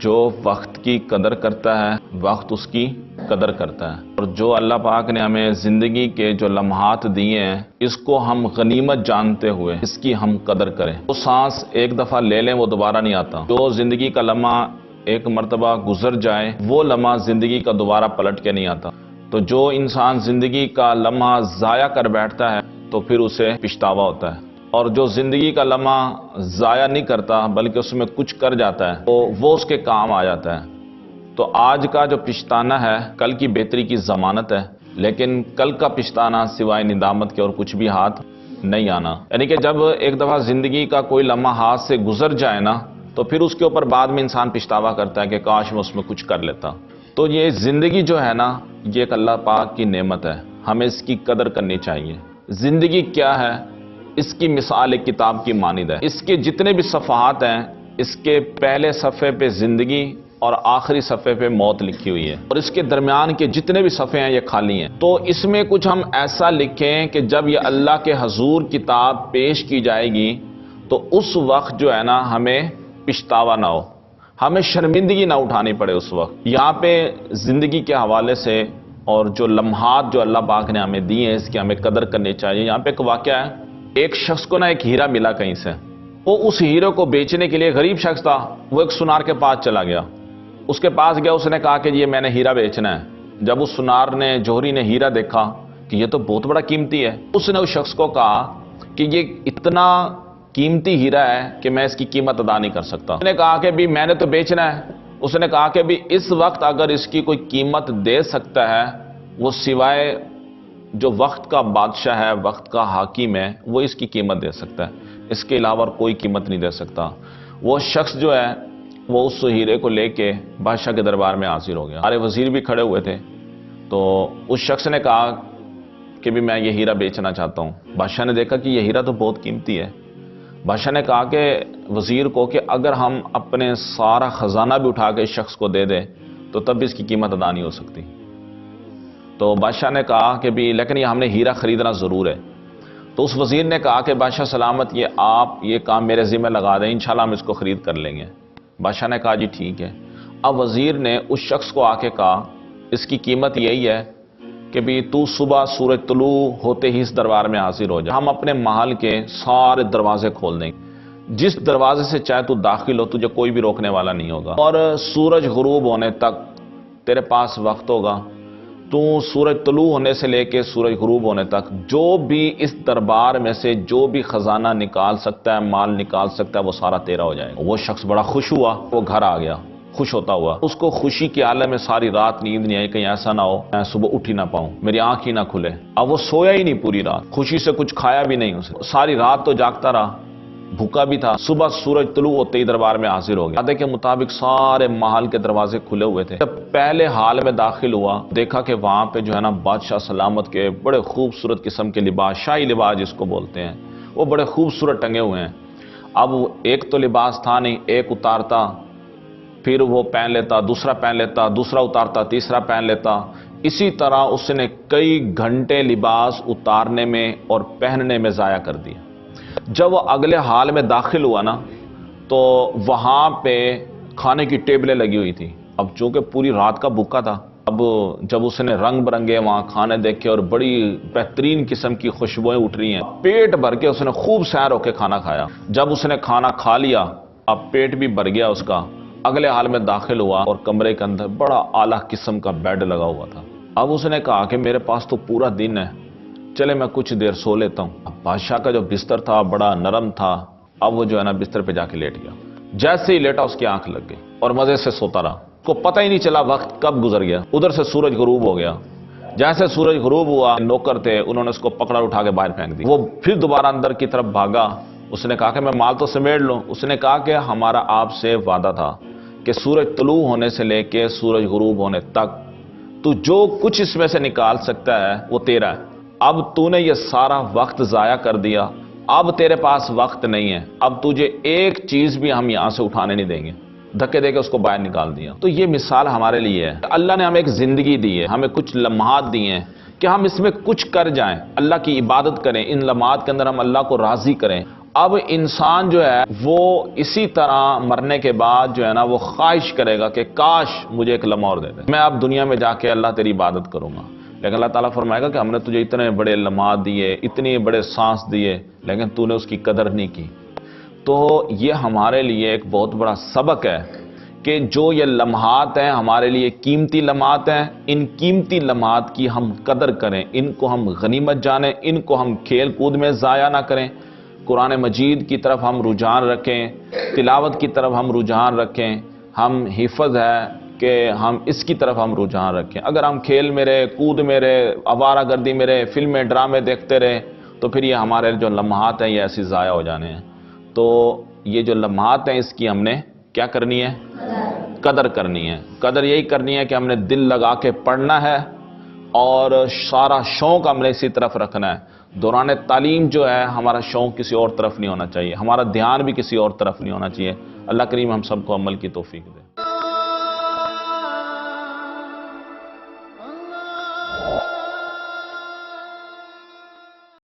جو وقت کی قدر کرتا ہے وقت اس کی قدر کرتا ہے، اور جو اللہ پاک نے ہمیں زندگی کے جو لمحات دیے ہیں اس کو ہم غنیمت جانتے ہوئے اس کی ہم قدر کریں۔ وہ سانس ایک دفعہ لے لیں وہ دوبارہ نہیں آتا، جو زندگی کا لمحہ ایک مرتبہ گزر جائے وہ لمحہ زندگی کا دوبارہ پلٹ کے نہیں آتا۔ تو جو انسان زندگی کا لمحہ ضائع کر بیٹھتا ہے تو پھر اسے پچھتاوا ہوتا ہے، اور جو زندگی کا لمحہ ضائع نہیں کرتا بلکہ اس میں کچھ کر جاتا ہے تو وہ اس کے کام آ جاتا ہے۔ تو آج کا جو پچھتانا ہے کل کی بہتری کی ضمانت ہے، لیکن کل کا پچھتانا سوائے ندامت کے اور کچھ بھی ہاتھ نہیں آنا۔ یعنی کہ جب ایک دفعہ زندگی کا کوئی لمحہ ہاتھ سے گزر جائے نا تو پھر اس کے اوپر بعد میں انسان پچھتاوا کرتا ہے کہ کاش میں اس میں کچھ کر لیتا۔ تو یہ زندگی جو ہے نا یہ ایک اللہ پاک کی نعمت ہے، ہمیں اس کی قدر کرنی چاہیے۔ زندگی کیا ہے؟ اس کی مثال ایک کتاب کی مانند ہے۔ اس کے جتنے بھی صفحات ہیں اس کے پہلے صفحے پہ زندگی اور آخری صفحے پہ موت لکھی ہوئی ہے، اور اس کے درمیان کے جتنے بھی صفحے ہیں یہ خالی ہیں۔ تو اس میں کچھ ہم ایسا لکھیں کہ جب یہ اللہ کے حضور کتاب پیش کی جائے گی تو اس وقت جو ہے نا ہمیں پچھتاوا نہ ہو، ہمیں شرمندگی نہ اٹھانی پڑے اس وقت۔ یہاں پہ زندگی کے حوالے سے اور جو لمحات جو اللہ پاک نے ہمیں دیے ہیں اس کی ہمیں قدر کرنی چاہیے۔ یہاں پہ ایک واقعہ ہے، ایک شخص کو نا ایک ہیرا ملا کہیں سے، وہ اس ہیرے کو بیچنے کے لیے غریب شخص تھا، وہ ایک سنار کے پاس چلا گیا، اس کے پاس گیا، اس نے کہا کہ یہ میں نے ہیرا بیچنا ہے۔ جب اس سنار نے جوہری نے ہیرا دیکھا کہ یہ تو بہت بڑا قیمتی ہے، اس نے اس شخص کو کہا کہ یہ اتنا قیمتی ہیرا ہے کہ میں اس کی قیمت ادا نہیں کر سکتا۔ اس نے کہا کہ بھی میں نے تو بیچنا ہے۔ اس نے کہا کہ بھی اس وقت اگر اس کی کوئی قیمت دے سکتا ہے وہ سوائے جو وقت کا بادشاہ ہے، وقت کا حاکم ہے، وہ اس کی قیمت دے سکتا ہے، اس کے علاوہ کوئی قیمت نہیں دے سکتا۔ وہ شخص جو ہے وہ اس ہیرے کو لے کے بادشاہ کے دربار میں حاضر ہو گیا، سارے وزیر بھی کھڑے ہوئے تھے۔ تو اس شخص نے کہا کہ بھی میں یہ ہیرا بیچنا چاہتا ہوں۔ بادشاہ نے دیکھا کہ یہ ہیرا تو بہت قیمتی ہے۔ بادشاہ نے کہا کہ وزیر کو کہ اگر ہم اپنے سارا خزانہ بھی اٹھا کے اس شخص کو دے دیں تو تب بھی اس کی قیمت ادا نہیں ہو سکتی۔ تو بادشاہ نے کہا کہ بھی لیکن یہ ہم نے ہیرا خریدنا ضرور ہے۔ تو اس وزیر نے کہا کہ بادشاہ سلامت، یہ آپ یہ کام میرے ذمہ لگا دیں، انشاءاللہ ہم اس کو خرید کر لیں گے۔ بادشاہ نے کہا جی ٹھیک ہے۔ اب وزیر نے اس شخص کو آ کے کہا اس کی قیمت یہی ہے کہ بھی تو صبح سورج طلوع ہوتے ہی اس دربار میں حاضر ہو جا، ہم اپنے محل کے سارے دروازے کھول دیں گے، جس دروازے سے چاہے تو داخل ہو، تجھے کوئی بھی روکنے والا نہیں ہوگا، اور سورج غروب ہونے تک تیرے پاس وقت ہوگا، تو سورج طلوع ہونے سے لے کے سورج غروب ہونے تک جو بھی اس دربار میں سے جو بھی خزانہ نکال سکتا ہے، مال نکال سکتا ہے، وہ سارا تیرا ہو جائے گا۔ وہ شخص بڑا خوش ہوا، وہ گھر آ گیا خوش ہوتا ہوا۔ اس کو خوشی کے عالم میں ساری رات نیند نہیں آئی، کہیں ایسا نہ ہو میں صبح اٹھ ہی نہ پاؤں، میری آنکھ ہی نہ کھلے۔ اب وہ سویا ہی نہیں پوری رات، خوشی سے کچھ کھایا بھی نہیں، اسے ساری رات تو جاگتا رہا، بھوکا بھی تھا۔ صبح سورج طلوع ہوتے ہی دربار میں حاضر ہو گیا۔ وعدے کے مطابق سارے محل کے دروازے کھلے ہوئے تھے۔ جب پہلے حال میں داخل ہوا دیکھا کہ وہاں پہ جو ہے نا بادشاہ سلامت کے بڑے خوبصورت قسم کے لباس، شاہی لباس جس کو بولتے ہیں، وہ بڑے خوبصورت ٹنگے ہوئے ہیں۔ اب ایک تو لباس تھا نہیں، ایک اتارتا پھر وہ پہن لیتا، دوسرا پہن لیتا، دوسرا اتارتا، تیسرا پہن لیتا۔ اسی طرح اس نے کئی گھنٹے لباس اتارنے میں اور پہننے میں ضائع کر دیا۔ جب وہ اگلے حال میں داخل ہوا نا تو وہاں پہ کھانے کی ٹیبلیں لگی ہوئی تھی۔ اب چونکہ پوری رات کا بھوکا تھا، اب جب اس نے رنگ برنگے وہاں کھانے دیکھے اور بڑی بہترین قسم کی خوشبوئیں اٹھ رہی ہیں، پیٹ بھر کے اس نے خوب سیر ہو کے کھانا کھایا۔ جب اس نے کھانا کھا لیا اب پیٹ بھی بھر گیا اس کا، اگلے حال میں داخل ہوا اور کمرے کے اندر بڑا اعلیٰ قسم کا بیڈ لگا ہوا تھا۔ اب اس نے کہا کہ میرے پاس تو پورا دن ہے، چلے میں کچھ دیر سو لیتا ہوں۔ اب بادشاہ کا جو بستر تھا بڑا نرم تھا، اب وہ جو ہے نا بستر پہ جا کے لیٹ گیا۔ جیسے ہی لیٹا اس کی آنکھ لگ گئی اور مزے سے سوتا رہا، اس کو پتہ ہی نہیں چلا وقت کب گزر گیا۔ ادھر سے سورج غروب ہو گیا۔ جیسے سورج غروب ہوا نوکر تھے انہوں نے اس کو پکڑا اٹھا کے باہر پھینک دیا۔ وہ پھر دوبارہ اندر کی طرف بھاگا، اس نے کہا کہ میں مال تو سمیٹ لوں۔ اس نے کہا کہ ہمارا آپ سے وعدہ تھا کہ سورج طلوع ہونے سے لے کے سورج غروب ہونے تک تو جو کچھ اس میں سے نکال سکتا ہے وہ تیرا ہے۔ اب تو نے یہ سارا وقت ضائع کر دیا، اب تیرے پاس وقت نہیں ہے، اب تجھے ایک چیز بھی ہم یہاں سے اٹھانے نہیں دیں گے۔ دھکے دے کے اس کو باہر نکال دیا۔ تو یہ مثال ہمارے لیے ہے، اللہ نے ہمیں ایک زندگی دی ہے، ہمیں کچھ لمحات دی ہیں کہ ہم اس میں کچھ کر جائیں، اللہ کی عبادت کریں، ان لمحات کے اندر ہم اللہ کو راضی کریں، اب انسان جو ہے وہ اسی طرح مرنے کے بعد جو ہے نا وہ خواہش کرے گا کہ کاش مجھے ایک لمحہ اور دے دے، میں اب دنیا میں جا کے اللہ تیری عبادت کروں گا۔ لیکن اللہ تعالیٰ فرمائے گا کہ ہم نے تجھے اتنے بڑے لمحات دیے، اتنے بڑے سانس دیے، لیکن تو نے اس کی قدر نہیں کی۔ تو یہ ہمارے لیے ایک بہت بڑا سبق ہے کہ جو یہ لمحات ہیں ہمارے لیے قیمتی لمحات ہیں، ان قیمتی لمحات کی ہم قدر کریں، ان کو ہم غنیمت جانیں، ان کو ہم کھیل کود میں ضائع نہ کریں۔ قرآن مجید کی طرف ہم رجحان رکھیں، تلاوت کی طرف ہم رجحان رکھیں، ہم حفظ ہے کہ ہم اس کی طرف ہم رجحان رکھیں۔ اگر ہم کھیل میں رہے، کود میں رہے، آوارہ گردی میں رہے، فلمیں ڈرامے دیکھتے رہے، تو پھر یہ ہمارے جو لمحات ہیں یہ ایسی ضائع ہو جانے ہیں۔ تو یہ جو لمحات ہیں اس کی ہم نے کیا کرنی ہے؟ قدر کرنی ہے۔ قدر یہی کرنی ہے کہ ہم نے دل لگا کے پڑھنا ہے اور سارا شوق ہم نے اسی طرف رکھنا ہے۔ دوران تعلیم جو ہے ہمارا شوق کسی اور طرف نہیں ہونا چاہیے، ہمارا دھیان بھی کسی اور طرف نہیں ہونا چاہیے۔ اللہ کریم ہم سب کو عمل کی توفیق دے۔